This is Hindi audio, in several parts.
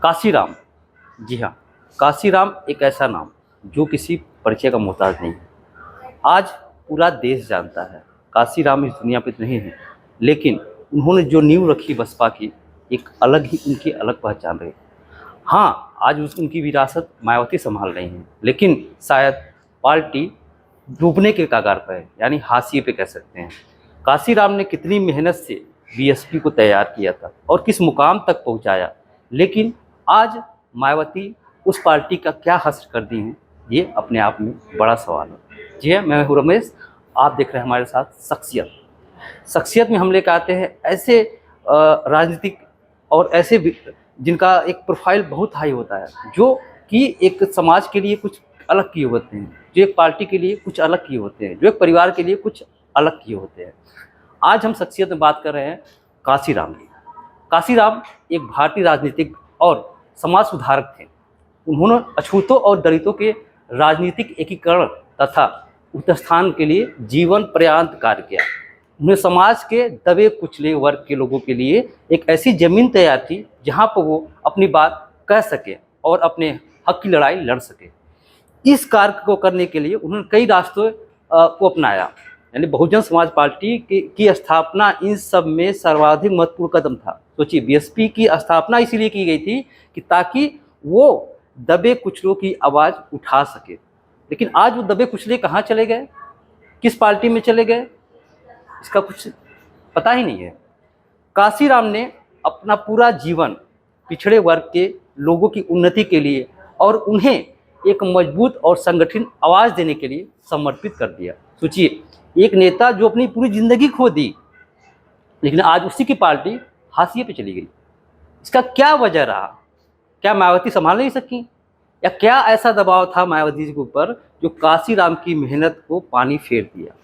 काशीराम। जी हाँ, काशीराम एक ऐसा नाम जो किसी परिचय का मोहताज नहीं है। आज पूरा देश जानता है काशीराम इस दुनिया पे नहीं है, लेकिन उन्होंने जो नींव रखी बसपा की, एक अलग ही उनकी अलग पहचान रही। हाँ, आज उनकी विरासत मायावती संभाल रही हैं, लेकिन शायद पार्टी डूबने के कगार पर है, यानी हाशिए पे कह सकते हैं। काशीराम ने कितनी मेहनत से बीएसपी को तैयार किया था और किस मुकाम तक पहुंचाया, लेकिन आज मायावती उस पार्टी का क्या हश्र कर दी हैं, ये अपने आप में बड़ा सवाल है। जी हाँ, मैं हूँ रमेश, आप देख रहे हैं हमारे साथ शख्सियत। शख्सियत में हम लेकर आते हैं ऐसे राजनीतिक और ऐसे जिनका एक प्रोफाइल बहुत हाई होता है, जो कि एक समाज के लिए कुछ अलग किए होते हैं, जो एक पार्टी के लिए कुछ अलग किए होते हैं, जो एक परिवार के लिए कुछ अलग किए होते हैं। आज हम शख्सियत में बात कर रहे हैं काशीराम की। काशीराम एक भारतीय राजनीतिक और समाज सुधारक थे। उन्होंने अछूतों और दलितों के राजनीतिक एकीकरण तथा उत्थान के लिए जीवन पर्यंत कार्य किया। उन्हें समाज के दबे कुचले वर्ग के लोगों के लिए एक ऐसी ज़मीन तैयार की जहां पर वो अपनी बात कह सके और अपने हक की लड़ाई लड़ सके। इस कार्य को करने के लिए उन्होंने कई रास्तों को अपनाया, यानी बहुजन समाज पार्टी की स्थापना इन सब में सर्वाधिक महत्वपूर्ण कदम था। सोचिए, बीएसपी की स्थापना इसलिए की गई थी कि ताकि वो दबे कुचलों की आवाज़ उठा सके। लेकिन आज वो दबे कुचले कहाँ चले गए, किस पार्टी में चले गए, इसका कुछ पता ही नहीं है। काशीराम ने अपना पूरा जीवन पिछड़े वर्ग के लोगों की उन्नति के लिए और उन्हें एक मजबूत और संगठित आवाज़ देने के लिए समर्पित कर दिया। सोचिए, एक नेता जो अपनी पूरी ज़िंदगी खो दी, लेकिन आज उसी की पार्टी हाशिए पे चली गई। इसका क्या वजह रहा? क्या मायावती संभाल नहीं सकी, या क्या ऐसा दबाव था मायावती जी के ऊपर जो काशीराम की मेहनत को पानी फेर दिया?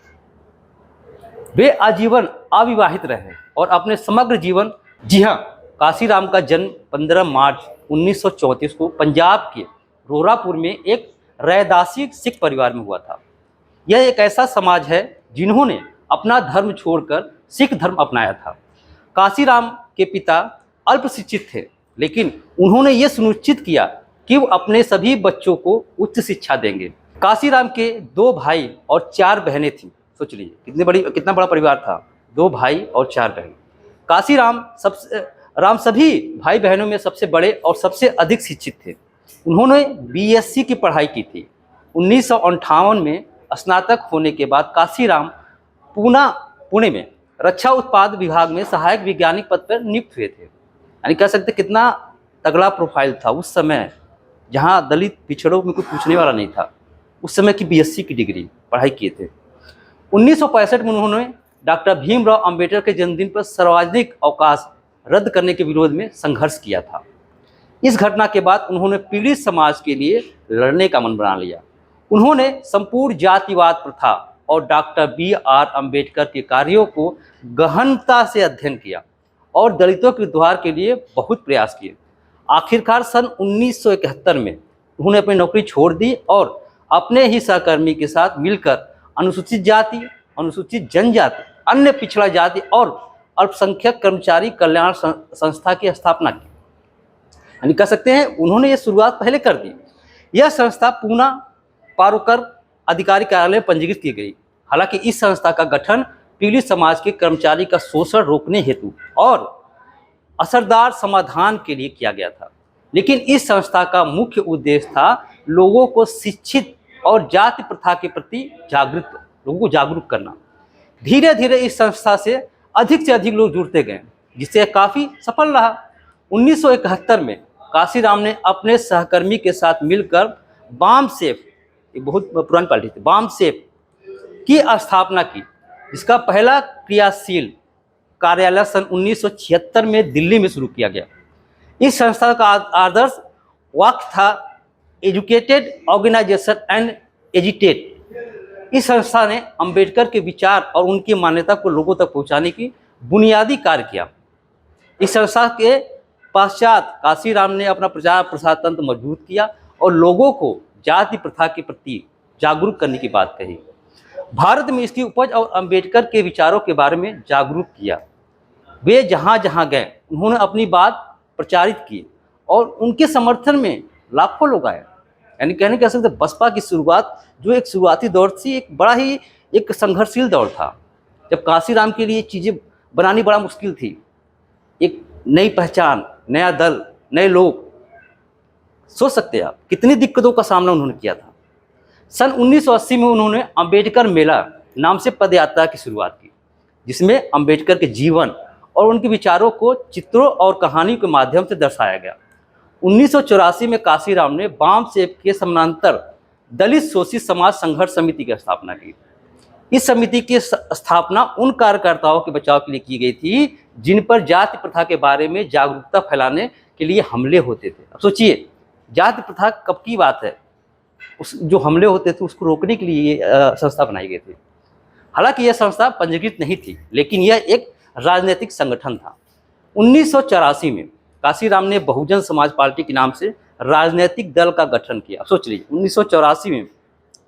वे आजीवन अविवाहित रहे और अपने समग्र जीवन। जी हाँ, काशीराम का जन्म 15 मार्च 1934 को पंजाब के रोरापुर में एक रैदासी सिख परिवार में हुआ था। यह एक ऐसा समाज है जिन्होंने अपना धर्म छोड़कर सिख धर्म अपनाया था। काशीराम के पिता अल्प शिक्षित थे, लेकिन उन्होंने ये सुनिश्चित किया कि वो अपने सभी बच्चों को उच्च शिक्षा देंगे। काशीराम के 2 भाई और 4 बहनें थीं। सोच लीजिए कितना बड़ा परिवार था, 2 भाई और 4 बहन। काशीराम सभी भाई बहनों में सबसे बड़े और सबसे अधिक शिक्षित थे। उन्होंने बीएससी की पढ़ाई की थी। 1958 में स्नातक होने के बाद काशीराम पुणे में रक्षा उत्पाद विभाग में सहायक वैज्ञानिक पद पर नियुक्त हुए थे। यानी कह सकते कितना तगड़ा प्रोफाइल था उस समय, जहां दलित पिछड़ों में कोई पूछने वाला नहीं था। उस समय की बीएससी की डिग्री पढ़ाई किए थे। 1965 में उन्होंने डॉक्टर भीमराव अंबेडकर के जन्मदिन पर सार्वजनिक अवकाश रद्द करने के विरोध में संघर्ष किया था। इस घटना के बाद उन्होंने पीड़ित समाज के लिए लड़ने का मन बना लिया। उन्होंने संपूर्ण जातिवाद प्रथा और डॉक्टर बी.आर. अंबेडकर के कार्यों को गहनता से अध्ययन किया और दलितों के उद्धार के लिए बहुत प्रयास किए। आखिरकार सन 1971 में उन्होंने अपनी नौकरी छोड़ दी और अपने ही सहकर्मी के साथ मिलकर अनुसूचित जाति, अनुसूचित जनजाति, अन्य पिछड़ा जाति और अल्पसंख्यक कर्मचारी कल्याण संस्था की स्थापना की। यानी कह सकते हैं उन्होंने ये शुरुआत पहले कर दी। यह संस्था पूना पारोकर अधिकारी कार्यालय में पंजीकृत की गई। हालांकि इस संस्था का गठन पीड़ित समाज के कर्मचारी का शोषण रोकने हेतु और असरदार समाधान के लिए किया गया था, लेकिन इस संस्था का मुख्य उद्देश्य था लोगों को शिक्षित और जाति प्रथा के प्रति लोगों को जागरूक करना। धीरे धीरे इस संस्था से अधिक लोग जुड़ते गए, जिससे काफ़ी सफल रहा। 1971 में काशीराम ने अपने सहकर्मी के साथ मिलकर बामसेफ, एक बहुत पुरानी पार्टी थी, बामसेफ की स्थापना की, जिसका पहला क्रियाशील कार्यालय सन 1976 में दिल्ली में शुरू किया गया। इस संस्था का आदर्श वाक्य था एजुकेटेड ऑर्गेनाइजेशन एंड एजिटेट। इस संस्था ने अंबेडकर के विचार और उनकी मान्यता को लोगों तक पहुंचाने की बुनियादी कार्य किया। इस संस्था के पश्चात काशीराम ने अपना प्रचार प्रसार तंत्र मजबूत किया और लोगों को जाति प्रथा के प्रति जागरूक करने की बात कही। भारत में इसकी उपज और अंबेडकर के विचारों के बारे में जागरूक किया। वे जहाँ जहाँ गए उन्होंने अपनी बात प्रचारित की और उनके समर्थन में लाखों लोग आए। यानी कहने कह सकते बसपा की शुरुआत जो एक शुरुआती दौर थी, एक बड़ा ही एक संघर्षशील दौर था, जब काशीराम के लिए चीज़ें बनानी बड़ा मुश्किल थी। एक नई पहचान, नया दल, नए लोग, सोच सकते हैं आप कितनी दिक्कतों का सामना उन्होंने किया था। सन 1980 में उन्होंने अंबेडकर मेला नाम से पदयात्रा की शुरुआत की, जिसमें अंबेडकर के जीवन और उनके विचारों को चित्रों और कहानियों के माध्यम से दर्शाया गया। 1984 में काशीराम ने बाम सेब के समानांतर दलित शोषित समाज संघर्ष समिति की स्थापना की। इस समिति की स्थापना उन कार्यकर्ताओं के बचाव के लिए की गई थी जिन पर जाति प्रथा के बारे में जागरूकता फैलाने के लिए हमले होते थे। अब सोचिए, जाति प्रथा कब की बात है, उस जो हमले होते थे उसको रोकने के लिए ये संस्था बनाई गई थी। हालांकि यह संस्था पंजीकृत नहीं थी, लेकिन यह एक राजनीतिक संगठन था। 1984 में काशीराम ने बहुजन समाज पार्टी के नाम से राजनीतिक दल का गठन किया। सोच लीजिए, 1984 में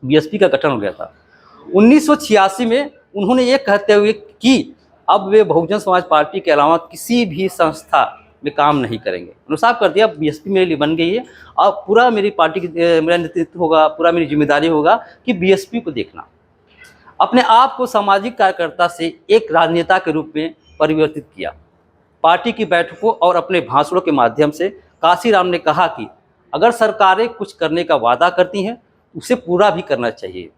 बीएसपी का गठन हो गया था। 1986 में उन्होंने ये कहते हुए कि अब वे बहुजन समाज पार्टी के अलावा किसी भी संस्था में काम नहीं करेंगे, उन्होंने साफ कर दिया बीएसपी मेरे लिए बन गई है, अब पूरा मेरी पार्टी की मेरा नेतृत्व होगा, पूरा मेरी जिम्मेदारी होगा कि बीएसपी को देखना। अपने आप को सामाजिक कार्यकर्ता से एक राजनेता के रूप में परिवर्तित किया। पार्टी की बैठकों और अपने भाषणों के माध्यम से काशीराम ने कहा कि अगर सरकारें कुछ करने का वादा करती हैं उसे पूरा भी करना चाहिए।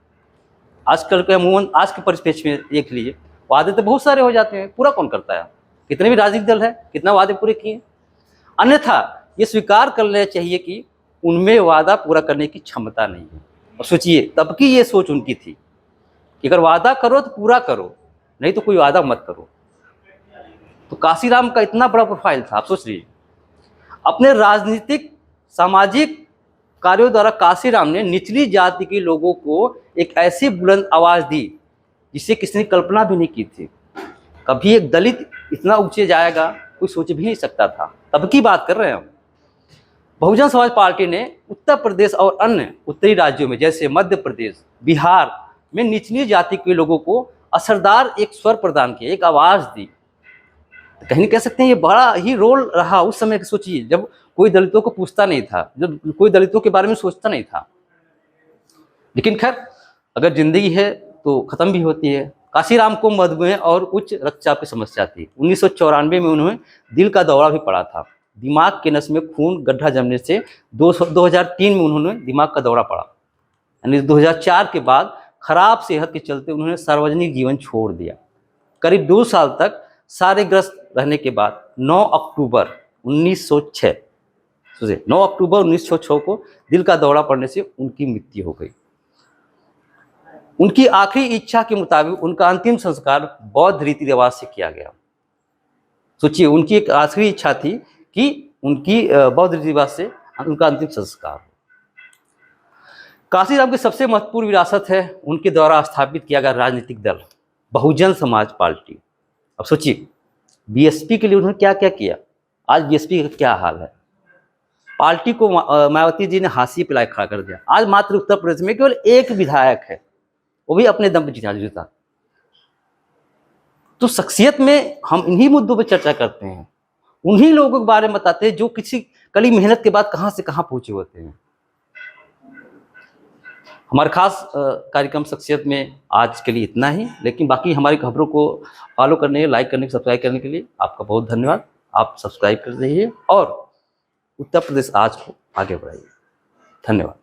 आजकल के अमूमन आज के परिप्रेक्ष्य में देख लीजिए, वादे तो बहुत सारे हो जाते हैं, पूरा कौन करता है? कितने भी राजनीतिक दल है, कितना वादे पूरे किए। अन्यथा ये स्वीकार कर लेना चाहिए कि उनमें वादा पूरा करने की क्षमता नहीं है। और सोचिए, तब की ये सोच उनकी थी कि अगर वादा करो तो पूरा करो, नहीं तो कोई वादा मत करो। तो काशीराम का इतना बड़ा प्रोफाइल था। आप सोच लीजिए, अपने राजनीतिक सामाजिक कार्यों द्वारा काशीराम ने निचली जाति के लोगों को एक ऐसी बुलंद आवाज़ दी जिसे किसी ने कल्पना भी नहीं की थी। कभी एक दलित इतना ऊंचे जाएगा कोई सोच भी नहीं सकता था। तब की बात कर रहे हैं हम। बहुजन समाज पार्टी ने उत्तर प्रदेश और अन्य उत्तरी राज्यों में जैसे मध्य प्रदेश, बिहार में निचली जाति के लोगों को असरदार एक स्वर प्रदान किया, एक आवाज़ दी। तो कहीं कह सकते हैं ये बड़ा ही रोल रहा उस समय। सोचिए, जब कोई दलितों को पूछता नहीं था, जब कोई दलितों के बारे में सोचता नहीं था। लेकिन खैर, अगर जिंदगी है तो ख़त्म भी होती है। काशीराम को मधुमेह और उच्च रक्तचाप की समस्या थी। 1994 में उन्हें दिल का दौरा भी पड़ा था। दिमाग के नस में खून गड्ढा जमने से 2003 में उन्होंने दिमाग का दौरा पड़ा। यानी 2004 के बाद खराब सेहत के चलते उन्होंने सार्वजनिक जीवन छोड़ दिया। करीब 2 साल तक सारेग्रस्त रहने के बाद 9 अक्टूबर 1906 को दिल का दौरा पड़ने से उनकी मृत्यु हो गई। उनकी आखिरी इच्छा के मुताबिक उनका अंतिम संस्कार बौद्ध रीति रिवाज से किया गया। सोचिए, उनकी एक आखिरी इच्छा थी कि उनकी बौद्ध रीति रिवाज से उनका अंतिम संस्कार। काशीराम की सबसे महत्वपूर्ण विरासत है उनके द्वारा स्थापित किया गया राजनीतिक दल बहुजन समाज पार्टी। अब सोचिए, बीएसपी के लिए उन्होंने क्या क्या किया। आज बीएसपी का क्या हाल है। पार्टी को मायावती जी ने हाशिए पे खड़ा कर दिया। आज मात्र उत्तर प्रदेश में केवल एक विधायक है, वो भी अपने दम पर जीता। तो शख्सियत में हम इन्हीं मुद्दों पर चर्चा करते हैं, उन्हीं लोगों के बारे में बताते हैं जो किसी कड़ी मेहनत के बाद कहां से कहां पहुंचे होते हैं। हमारे खास कार्यक्रम शख्सियत में आज के लिए इतना ही, लेकिन बाकी हमारी खबरों को फॉलो करने, लाइक करने, सब्सक्राइब करने के लिए आपका बहुत धन्यवाद। आप सब्सक्राइब कर रहिए और उत्तर प्रदेश आज को आगे बढ़ाइए। धन्यवाद।